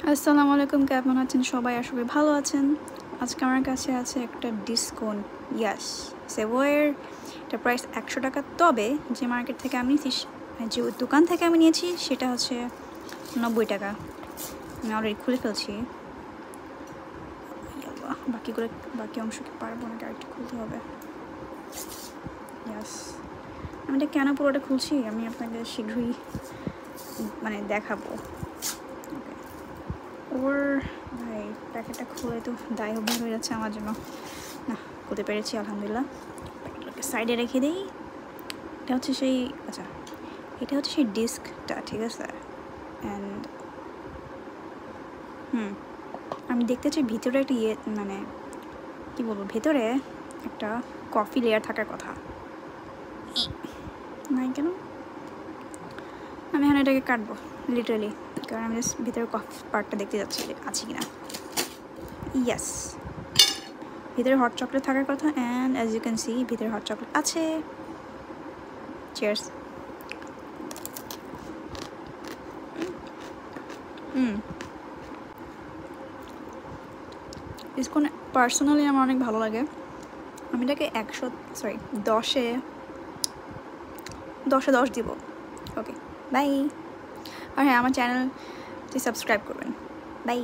আসসালামু আলাইকুম, কেমন আছেন সবাই? আসলে ভালো আছেন। আজকে আমার কাছে আছে একটা ডিসকাউন্ট, ইয়াস, সেভয়ের। এটা প্রাইস 100 টাকা। তবে যে মার্কেট থেকে আমি নিয়েছি, যে দোকান থেকে আমি নিয়েছি, সেটা হচ্ছে 90 টাকা। আমি অলরেডি খুলে ফেলছি। বাকি অংশ কি পারবো না, আরেকটু খুলতে হবে। ইয়াস, আমি এটা কেন পুরোটা খুলছি আমি আপনাকে শীঘ্রই দেখাবো। ওর ভাই প্যাকেটটা খুলে তো দায় অভ্যাস হয়ে যাচ্ছে আমার জন্য। না, খুলতে পেরেছি আলহামদুলিল্লাহ। প্যাকেটটাকে সাইডে রেখে দিই। এটা হচ্ছে সেই এটা হচ্ছে সেই ডিস্কটা, ঠিক আছে। অ্যান্ড আমি দেখতে চাই ভিতরে একটা কি বলবো, ভেতরে একটা কফি লেয়ার থাকার কথা। নাই কেন? আমি এখন এটাকে কাটবো লিটারালি, কারণ আমি জাস্ট ভিতরে কফি পার্টটা দেখতে যাচ্ছি আছে কিনা। ইয়াস, ভিতরে হট চকলেট থাকার কথা। And as you can see, ভিতরে হট চকলেট আছে। চিয়ার্স। ডিসকাউন্ট পার্সোনালি আমার অনেক ভালো লাগে। আমি এটাকে 10-10 দিব। ওকে, বাই। আর হ্যাঁ, আমার চ্যানেলটি সাবস্ক্রাইব করবেন। বাই।